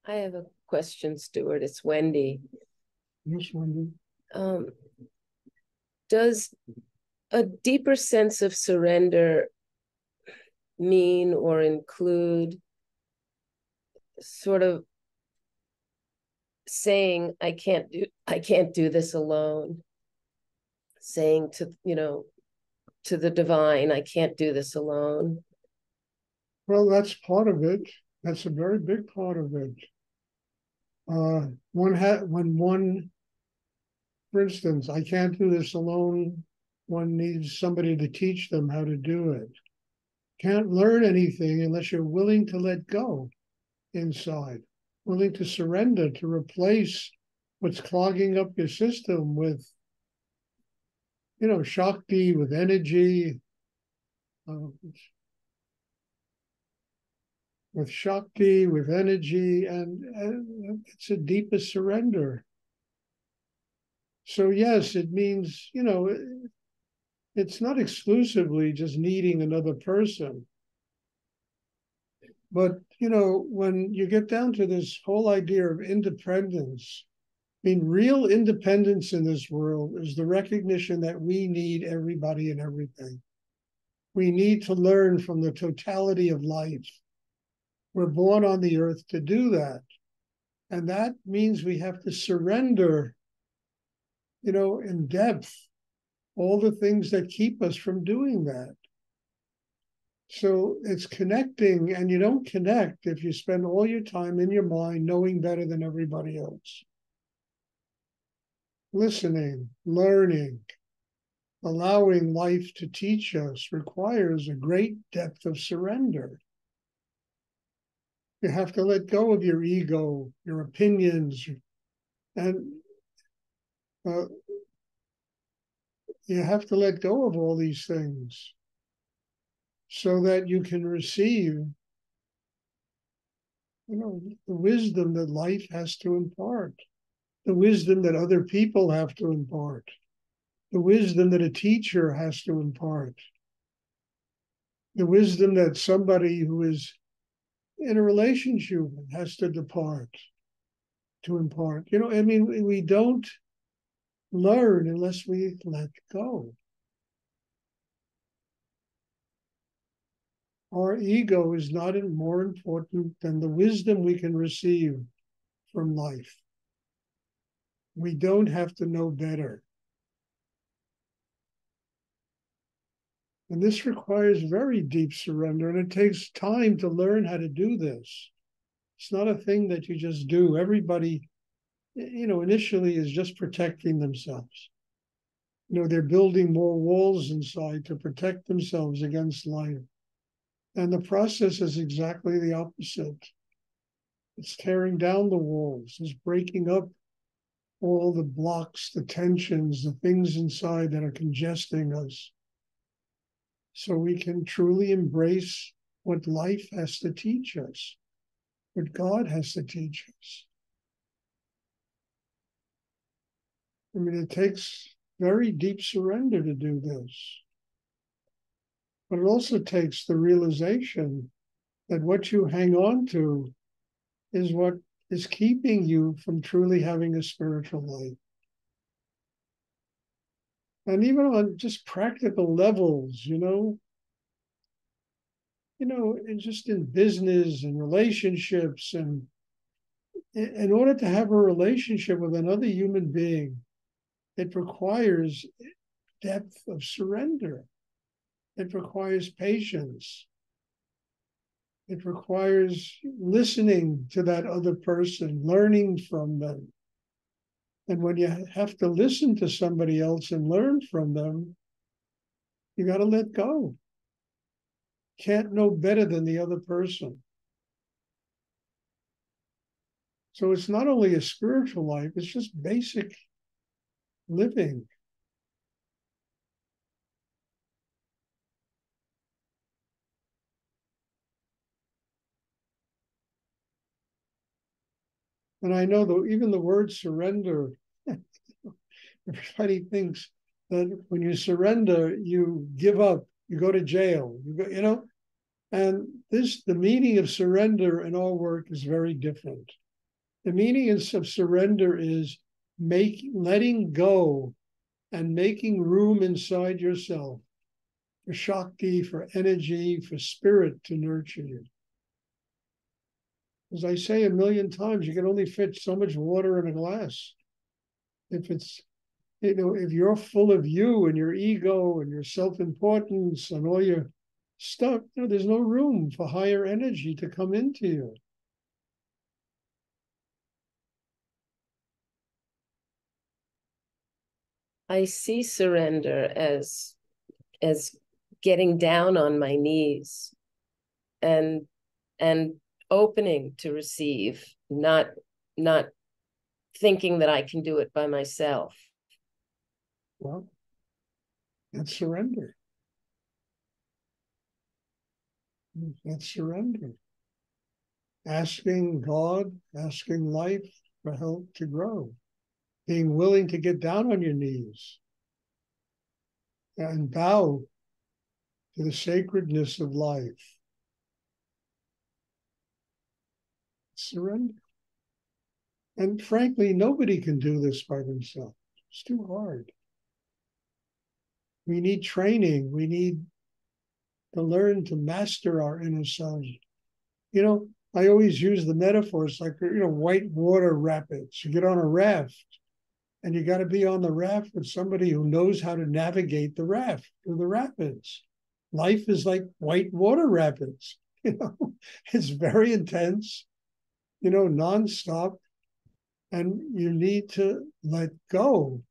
I have a question, Stuart. It's Wendy. Yes, Wendy. Um, does a deeper sense of surrender mean or include sort of saying, I can't do this alone, saying to the divine, I can't do this alone? Well, that's part of it. That's a very big part of it. When one, for instance, I can't do this alone. One needs somebody to teach them how to do it. Can't learn anything unless you're willing to let go inside, willing to surrender, to replace what's clogging up your system with, Shakti, with energy, uh, with energy, and it's a deeper surrender. So yes, it means, it's not exclusively just needing another person. But, when you get down to this whole idea of independence, I mean, real independence in this world is the recognition that we need everybody and everything. We need to learn from the totality of life. We're born on the earth to do that. And that means we have to surrender, in depth, all the things that keep us from doing that. So it's connecting, and you don't connect if you spend all your time in your mind knowing better than everybody else. Listening, learning, allowing life to teach us requires a great depth of surrender. You have to let go of your ego, your opinions, and uh, you have to let go of all these things so that you can receive, the wisdom that life has to impart, the wisdom that other people have to impart, the wisdom that a teacher has to impart, the wisdom that somebody who is in a relationship has to impart. We don't learn unless we let go. Our ego is not more important than the wisdom we can receive from life. We don't have to know better. And this requires very deep surrender, and it takes time to learn how to do this. It's not a thing that you just do. Everybody, initially is just protecting themselves. They're building more walls inside to protect themselves against life. And the process is exactly the opposite. It's tearing down the walls, it's breaking up all the blocks, the tensions, the things inside that are congesting us, so we can truly embrace what life has to teach us, what God has to teach us. I mean, it takes very deep surrender to do this. But it also takes the realization that what you hang on to is what is keeping you from truly having a spiritual life. And even on just practical levels, and just in business and relationships, and in order to have a relationship with another human being, it requires depth of surrender. It requires patience. It requires listening to that other person, learning from them. And when you have to listen to somebody else and learn from them, you got to let go. Can't know better than the other person. So it's not only a spiritual life, it's just basic living. And I know though, even the word surrender, everybody thinks that when you surrender, you give up, you go to jail, and the meaning of surrender in our work is very different. The meaning of surrender is letting go and making room inside yourself for Shakti, for energy, for spirit to nurture you. As I say a million times, you can only fit so much water in a glass. If it's, if you're full of you and your ego and your self-importance and all your stuff, there's no room for higher energy to come into you. I see surrender as getting down on my knees and and opening to receive, not thinking that I can do it by myself. Well, that's surrender. That's surrender. Asking God, asking life for help to grow. Being willing to get down on your knees and bow to the sacredness of life. Surrender. And frankly, nobody can do this by themselves. It's too hard. We need training. We need to learn to master our inner selves. I always use the metaphors like, white water rapids. You get on a raft and you got to be on the raft with somebody who knows how to navigate the raft through the rapids. Life is like white water rapids. It's very intense, nonstop. And you need to let go.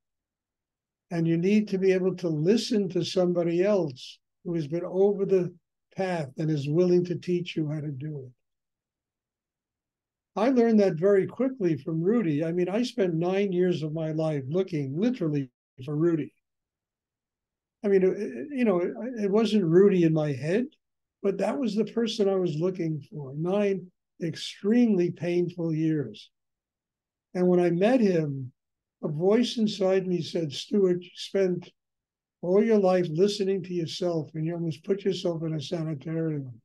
And you need to be able to listen to somebody else who has been over the path and is willing to teach you how to do it. I learned that very quickly from Rudy. I mean, I spent 9 years of my life looking literally for Rudy. I mean, it wasn't Rudy in my head, but that was the person I was looking for. 9 extremely painful years. And when I met him, a voice inside me said, Stuart, you spent all your life listening to yourself and you almost put yourself in a sanitarium.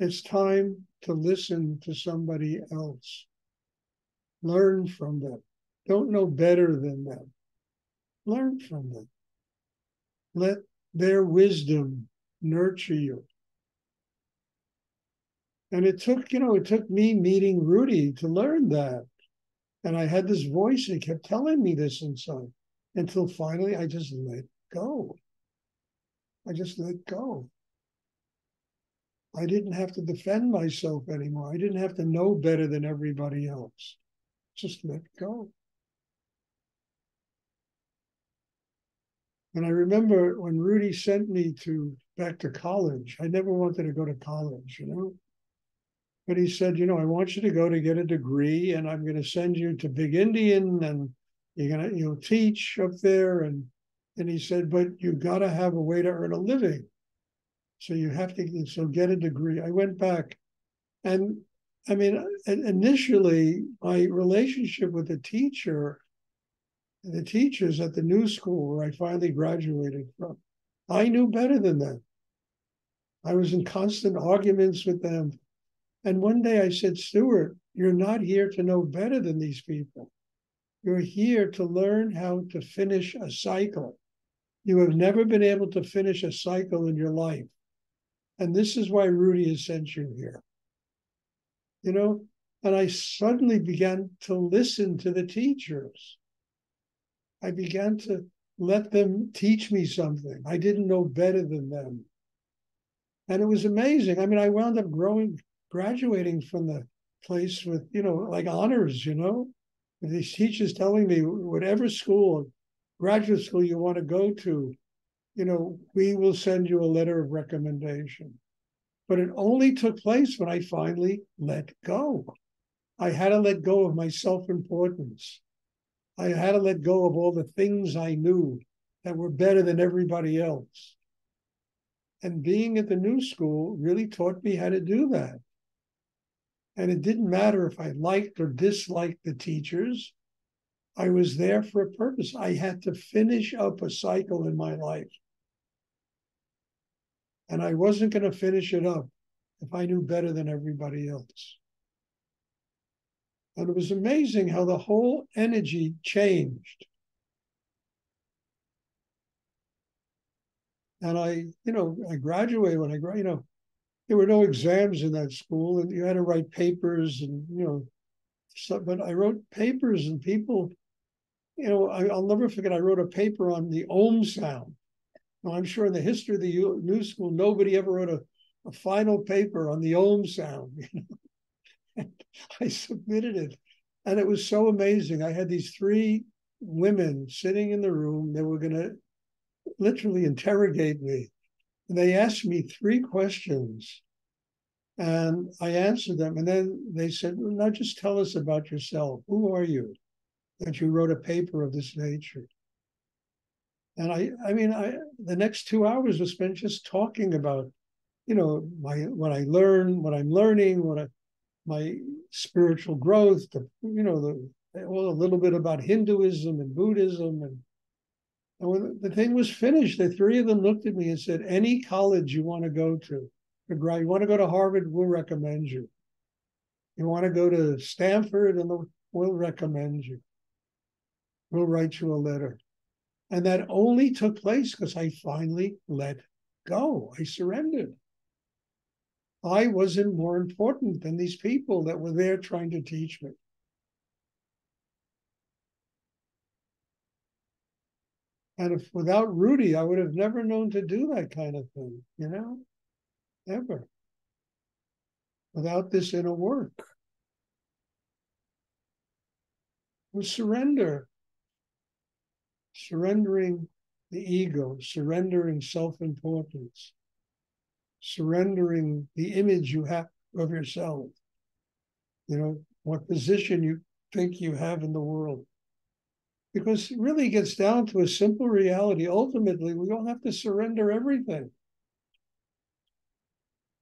It's time to listen to somebody else. Learn from them. Don't know better than them. Learn from them. Let their wisdom nurture you. And it took me meeting Rudy to learn that. And I had this voice that kept telling me this inside until finally I just let go. I just let go. I didn't have to defend myself anymore. I didn't have to know better than everybody else. Just let go. And I remember when Rudy sent me back to college, I never wanted to go to college, But he said, I want you to go to get a degree, and I'm going to send you to Big Indian, and you're going to, teach up there. And he said, but you've got to have a way to earn a living. So you have to, get a degree. I went back. And I mean, initially, my relationship with the teachers at the new school where I finally graduated from, I knew better than them. I was in constant arguments with them. And one day I said, Stuart, you're not here to know better than these people. You're here to learn how to finish a cycle. You have never been able to finish a cycle in your life. And this is why Rudy has sent you here. And I suddenly began to listen to the teachers. I began to let them teach me something. I didn't know better than them. And it was amazing. I mean, I wound up graduating from the place with, like honors, these teachers telling me, whatever school, graduate school you want to go to, we will send you a letter of recommendation. But it only took place when I finally let go. I had to let go of my self-importance. I had to let go of all the things I knew that were better than everybody else. And being at the new school really taught me how to do that. And it didn't matter if I liked or disliked the teachers. I was there for a purpose. I had to finish up a cycle in my life. And I wasn't going to finish it up if I knew better than everybody else. And it was amazing how the whole energy changed. And I graduated when there were no exams in that school, and you had to write papers, and but I wrote papers, and people, I'll never forget. I wrote a paper on the Ohm sound. Now, I'm sure in the history of the new school, nobody ever wrote a final paper on the Ohm sound. I submitted it, and it was so amazing. I had these three women sitting in the room. They were going to literally interrogate me. And they asked me three questions, and I answered them. And then they said, well, now just tell us about yourself. Who are you that you wrote a paper of this nature? And the next 2 hours was spent just talking about, what I learned, what I'm learning, my spiritual growth, a little bit about Hinduism and Buddhism. And when the thing was finished, the three of them looked at me and said, any college you want to go to, you want to go to Harvard, we'll recommend you. You want to go to Stanford, and we'll recommend you. We'll write you a letter. And that only took place because I finally let go. I surrendered. I wasn't more important than these people that were there trying to teach me. And if without Rudy, I would have never known to do that kind of thing, ever. Without this inner work. With surrender. Surrendering the ego, surrendering self-importance, surrendering the image you have of yourself, what position you think you have in the world. Because it really gets down to a simple reality. Ultimately, we all have to surrender everything.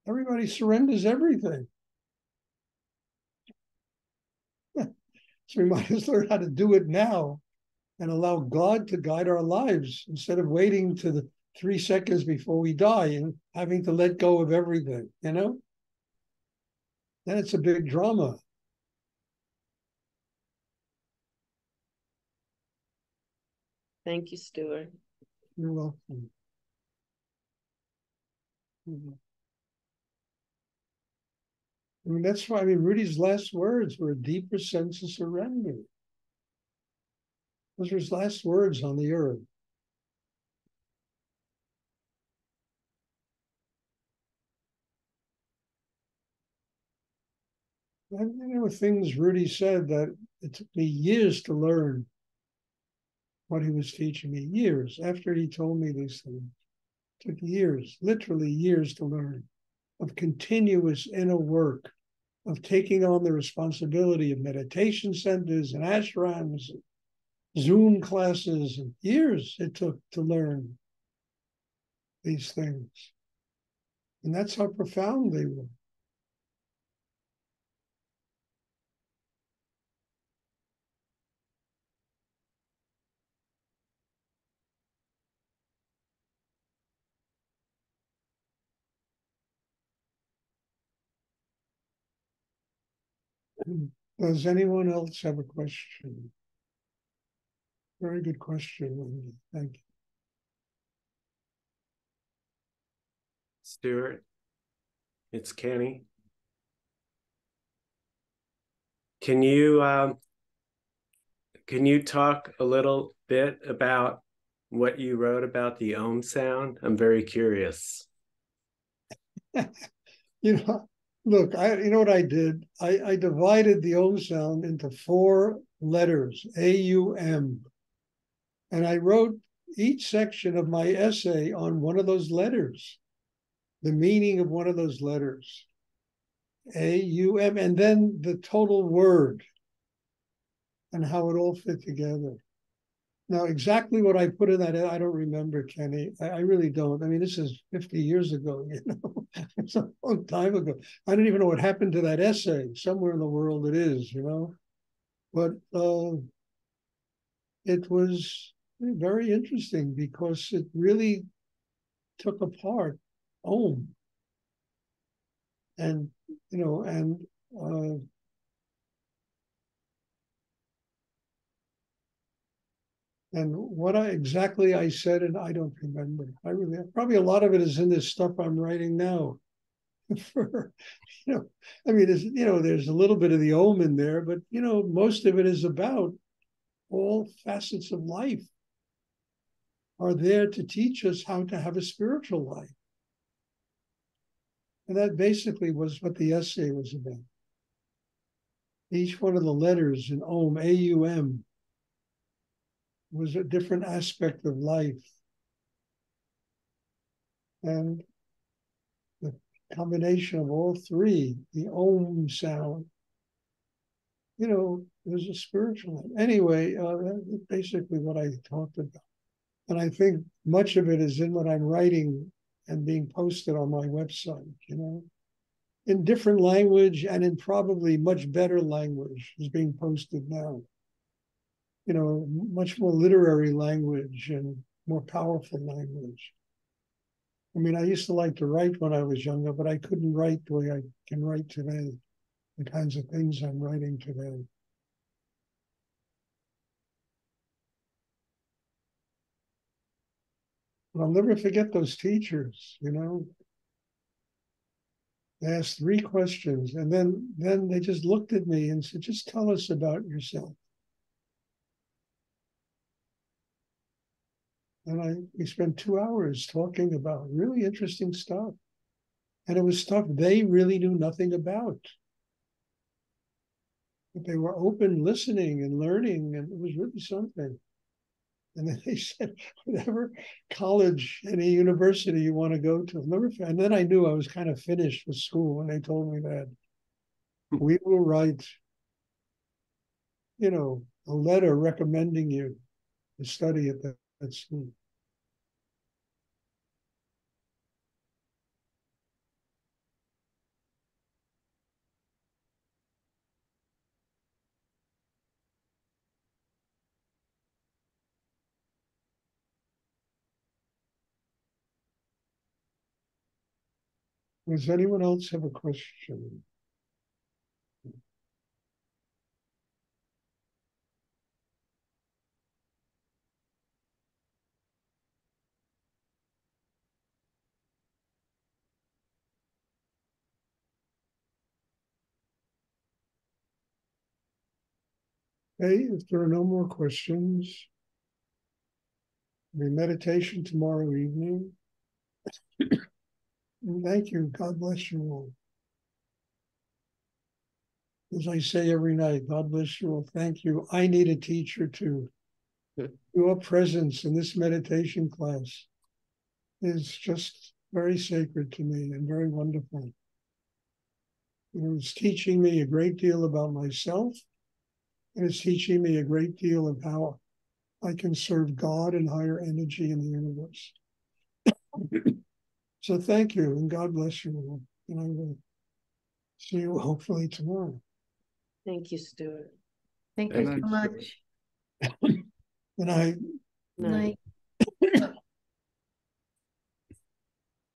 Everybody surrenders everything. So we might as well learn how to do it now and allow God to guide our lives instead of waiting to the 3 seconds before we die and having to let go of everything, Then it's a big drama. Thank you, Stuart. You're welcome. That's why, Rudy's last words were a deeper sense of surrender. Those were his last words on the earth. And there were things Rudy said that it took me years to learn what he was teaching me. Years after he told me these things. It took years, literally years to learn, of continuous inner work, of taking on the responsibility of meditation centers and ashrams, Zoom classes, and years it took to learn these things. And that's how profound they were. Does anyone else have a question? Very good question, Wendy. Thank you. Stuart, it's Kenny. Can you talk a little bit about what you wrote about the Ohm sound? I'm very curious. Look, what I did? I divided the Ohm sound into 4 letters, A-U-M. And I wrote each section of my essay on one of those letters, the meaning of one of those letters, A-U-M, and then the total word and how it all fit together. Now, exactly what I put in that, I don't remember, Kenny. I really don't. This is 50 years ago, It's a long time ago. I don't even know what happened to that essay. Somewhere in the world it is, But it was very interesting because it really took apart Ohm. And, And what exactly I said, and I don't remember. I really probably a lot of it is in this stuff I'm writing now. For I mean, there's a little bit of the Om in there, but most of it is about all facets of life are there to teach us how to have a spiritual life. And that basically was what the essay was about. Each one of the letters in Om, A-U-M, was a different aspect of life. And the combination of all three, the Om sound, there's a spiritual life. Anyway, that's basically what I talked about. And I think much of it is in what I'm writing and being posted on my website, in different language and in probably much better language is being posted now. Much more literary language and more powerful language. I mean, I used to like to write when I was younger, but I couldn't write the way I can write today, the kinds of things I'm writing today. But I'll never forget those teachers, They asked 3 questions, and then they just looked at me and said, just tell us about yourself. And we spent 2 hours talking about really interesting stuff. And it was stuff they really knew nothing about. But they were open, listening and learning, and it was really something. And then they said, whatever college, any university you want to go to. And then I knew I was kind of finished with school when they told me that. We will write, a letter recommending you to study at that school. Does anyone else have a question? Okay, if there are no more questions, the meditation tomorrow evening. And thank you. God bless you all. As I say every night, God bless you all. Thank you. I need a teacher too. Your presence in this meditation class is just very sacred to me and very wonderful. It's teaching me a great deal about myself, and it's teaching me a great deal of how I can serve God and higher energy in the universe. So thank you, and God bless you all. And I will see you hopefully tomorrow. Thank you, Stuart. Thank you so much. Good night. Night. Night.